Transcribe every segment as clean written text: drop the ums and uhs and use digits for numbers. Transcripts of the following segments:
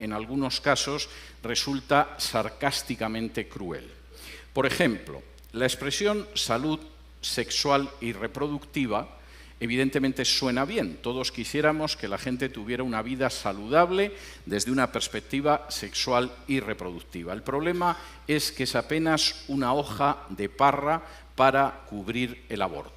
en algunos casos resulta sarcásticamente cruel. Por ejemplo, la expresión salud sexual y reproductiva evidentemente suena bien. Todos quisiéramos que la gente tuviera una vida saludable desde una perspectiva sexual y reproductiva. El problema es que es apenas una hoja de parra para cubrir el aborto.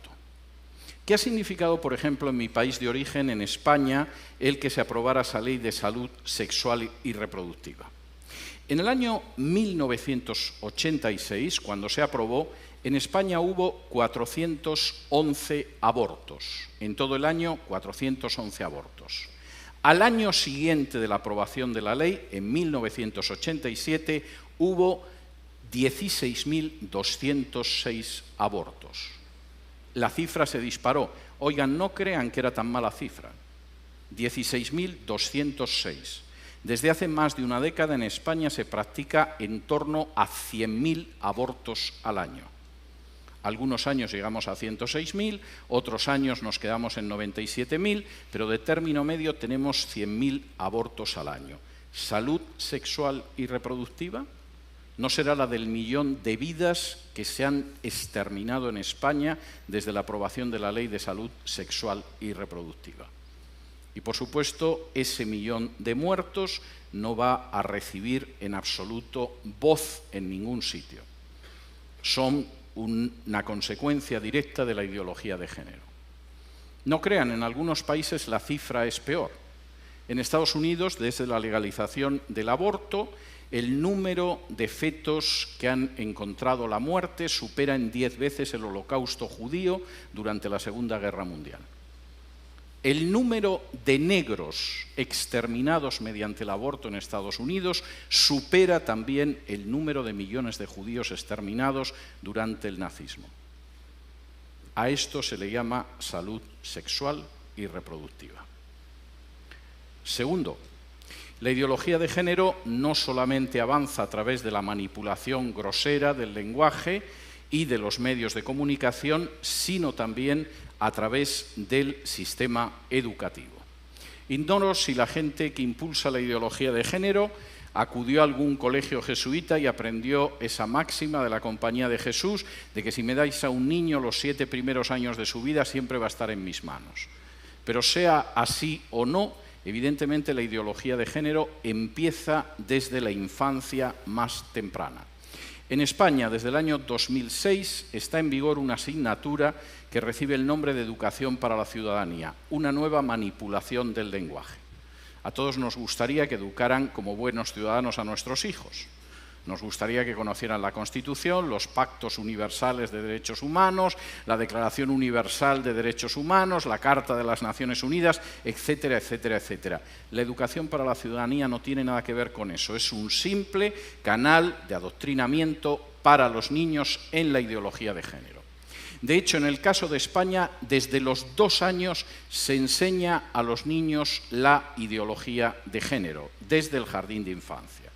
¿Qué ha significado, por ejemplo, en mi país de origen, en España, el que se aprobara esa ley de salud sexual y reproductiva? En el año 1986, cuando se aprobó, en España hubo 411 abortos. En todo el año, 411 abortos. Al año siguiente de la aprobación de la ley, en 1987, hubo 16.206 abortos. La cifra se disparó. Oigan, no crean que era tan mala cifra. 16.206. Desde hace más de una década en España se practica en torno a 100.000 abortos al año. Algunos años llegamos a 106.000, otros años nos quedamos en 97.000, pero de término medio tenemos 100.000 abortos al año. ¿Salud sexual y reproductiva? ¿No será la del millón de vidas que se han exterminado en España desde la aprobación de la Ley de Salud Sexual y Reproductiva? Y, por supuesto, ese millón de muertos no va a recibir en absoluto voz en ningún sitio. Son una consecuencia directa de la ideología de género. No crean, en algunos países la cifra es peor. En Estados Unidos, desde la legalización del aborto, el número de fetos que han encontrado la muerte supera en 10 veces el Holocausto judío durante la Segunda Guerra Mundial. El número de negros exterminados mediante el aborto en Estados Unidos supera también el número de millones de judíos exterminados durante el nazismo. A esto se le llama salud sexual y reproductiva. Segundo, la ideología de género no solamente avanza a través de la manipulación grosera del lenguaje y de los medios de comunicación, sino también a través del sistema educativo. Ignoro si la gente que impulsa la ideología de género acudió a algún colegio jesuita y aprendió esa máxima de la Compañía de Jesús, de que si me dais a un niño los 7 primeros años de su vida siempre va a estar en mis manos. Pero sea así o no, evidentemente la ideología de género empieza desde la infancia más temprana. En España, desde el año 2006, está en vigor una asignatura que recibe el nombre de Educación para la Ciudadanía, una nueva manipulación del lenguaje. A todos nos gustaría que educaran como buenos ciudadanos a nuestros hijos. Nos gustaría que conocieran la Constitución, los pactos universales de derechos humanos, la Declaración Universal de Derechos Humanos, la Carta de las Naciones Unidas, etcétera, etcétera, etcétera. La educación para la ciudadanía no tiene nada que ver con eso. Es un simple canal de adoctrinamiento para los niños en la ideología de género. De hecho, en el caso de España, desde los 2 años se enseña a los niños la ideología de género, desde el jardín de infancia.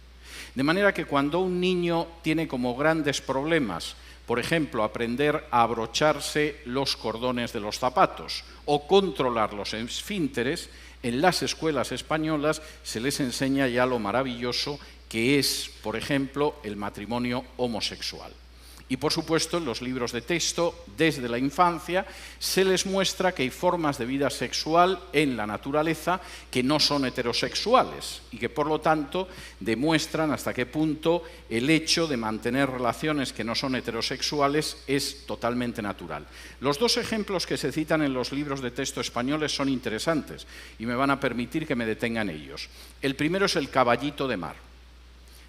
De manera que cuando un niño tiene como grandes problemas, por ejemplo, aprender a abrocharse los cordones de los zapatos o controlar los esfínteres, en las escuelas españolas se les enseña ya lo maravilloso que es, por ejemplo, el matrimonio homosexual. Y, por supuesto, en los libros de texto, desde la infancia, se les muestra que hay formas de vida sexual en la naturaleza que no son heterosexuales y que, por lo tanto, demuestran hasta qué punto el hecho de mantener relaciones que no son heterosexuales es totalmente natural. Los 2 ejemplos que se citan en los libros de texto españoles son interesantes y me van a permitir que me detenga en ellos. El primero es el caballito de mar.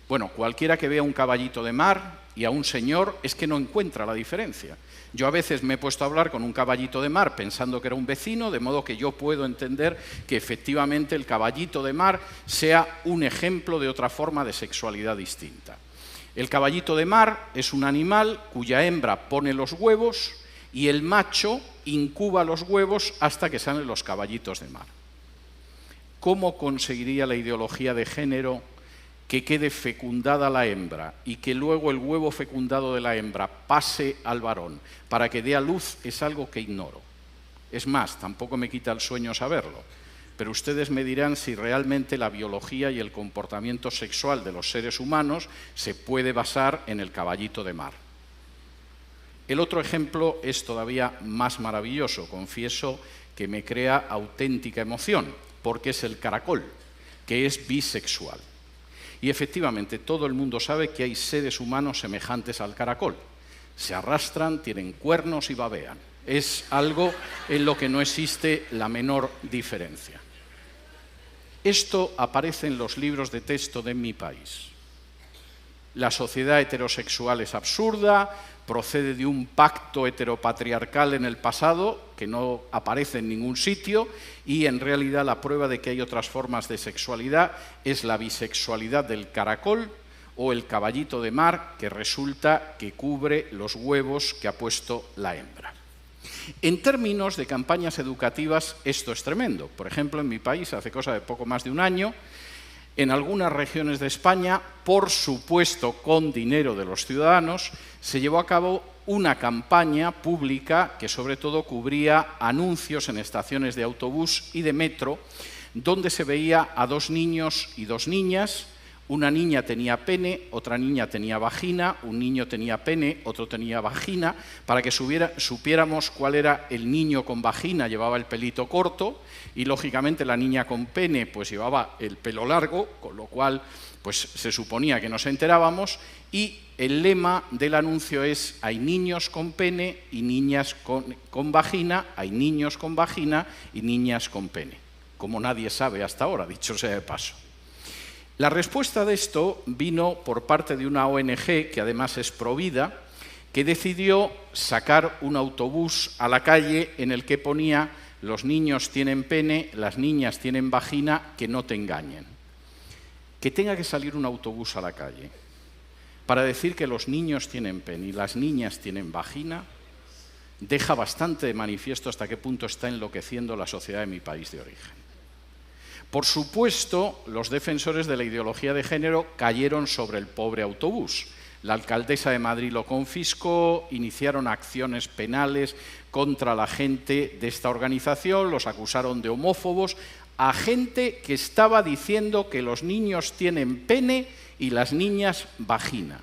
Bueno, cualquiera que vea un caballito de mar y a un señor es que no encuentra la diferencia. Yo a veces me he puesto a hablar con un caballito de mar pensando que era un vecino, de modo que yo puedo entender que efectivamente el caballito de mar sea un ejemplo de otra forma de sexualidad distinta. El caballito de mar es un animal cuya hembra pone los huevos y el macho incuba los huevos hasta que salen los caballitos de mar. ¿Cómo conseguiría la ideología de género que quede fecundada la hembra y que luego el huevo fecundado de la hembra pase al varón para que dé a luz? Es algo que ignoro. Es más, tampoco me quita el sueño saberlo. pero ustedes me dirán si realmente la biología y el comportamiento sexual de los seres humanos se puede basar en el caballito de mar. El otro ejemplo es todavía más maravilloso, confieso que me crea auténtica emoción, porque es el caracol, que es bisexual. Y efectivamente todo el mundo sabe que hay seres humanos semejantes al caracol. Se arrastran, tienen cuernos y babean. Es algo en lo que no existe la menor diferencia. Esto aparece en los libros de texto de mi país. La sociedad heterosexual es absurda, procede de un pacto heteropatriarcal en el pasado que no aparece en ningún sitio y en realidad la prueba de que hay otras formas de sexualidad es la bisexualidad del caracol o el caballito de mar que resulta que cubre los huevos que ha puesto la hembra. En términos de campañas educativas esto es tremendo. Por ejemplo, en mi país, hace cosa de poco más de un año, en algunas regiones de España, por supuesto con dinero de los ciudadanos, se llevó a cabo una campaña pública que sobre todo cubría anuncios en estaciones de autobús y de metro, donde se veía a dos niños y dos niñas. Una niña tenía pene, otra niña tenía vagina, un niño tenía pene, otro tenía vagina. Para que supiéramos cuál era el niño con vagina, llevaba el pelito corto y lógicamente la niña con pene pues llevaba el pelo largo, con lo cual pues se suponía que nos enterábamos, y el lema del anuncio es: hay niños con pene y niñas con vagina, hay niños con vagina y niñas con pene. Como nadie sabe hasta ahora, dicho sea de paso. La respuesta de esto vino por parte de una ONG, que además es provida, que decidió sacar un autobús a la calle en el que ponía: los niños tienen pene, las niñas tienen vagina, que no te engañen. Que tenga que salir un autobús a la calle para decir que los niños tienen pene y las niñas tienen vagina, deja bastante de manifiesto hasta qué punto está enloqueciendo la sociedad de mi país de origen. Por supuesto, los defensores de la ideología de género cayeron sobre el pobre autobús. La alcaldesa de Madrid lo confiscó, iniciaron acciones penales contra la gente de esta organización, los acusaron de homófobos, a gente que estaba diciendo que los niños tienen pene y las niñas vagina.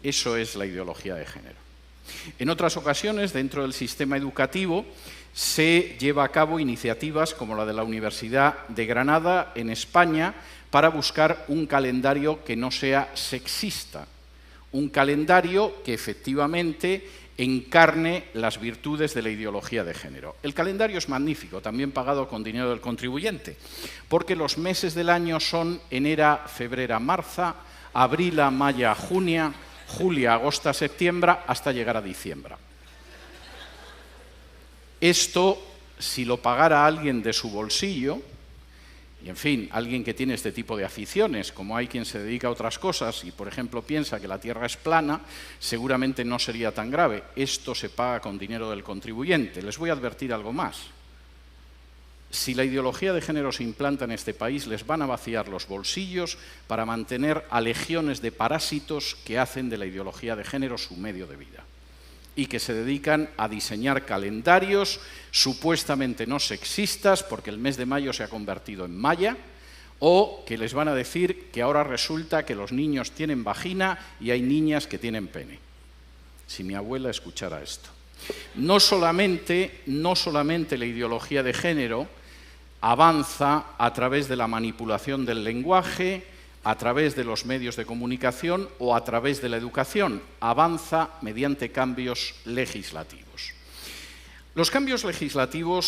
Eso es la ideología de género. En otras ocasiones, dentro del sistema educativo, se lleva a cabo iniciativas como la de la Universidad de Granada, en España, para buscar un calendario que no sea sexista, un calendario que efectivamente encarne las virtudes de la ideología de género. El calendario es magnífico, también pagado con dinero del contribuyente, porque los meses del año son enero, febrero, marzo, abril, mayo, junio, julio, agosto, septiembre, hasta llegar a diciembre. Esto, si lo pagara alguien de su bolsillo, y en fin, alguien que tiene este tipo de aficiones, como hay quien se dedica a otras cosas y, por ejemplo, piensa que la Tierra es plana, seguramente no sería tan grave. Esto se paga con dinero del contribuyente. Les voy a advertir algo más. Si la ideología de género se implanta en este país, les van a vaciar los bolsillos para mantener a legiones de parásitos que hacen de la ideología de género su medio de vida y que se dedican a diseñar calendarios supuestamente no sexistas, porque el mes de mayo se ha convertido en maya, o que les van a decir que ahora resulta que los niños tienen vagina y hay niñas que tienen pene. Si mi abuela escuchara esto. No solamente la ideología de género avanza a través de la manipulación del lenguaje, a través de los medios de comunicación o a través de la educación, avanza mediante cambios legislativos. Los cambios legislativos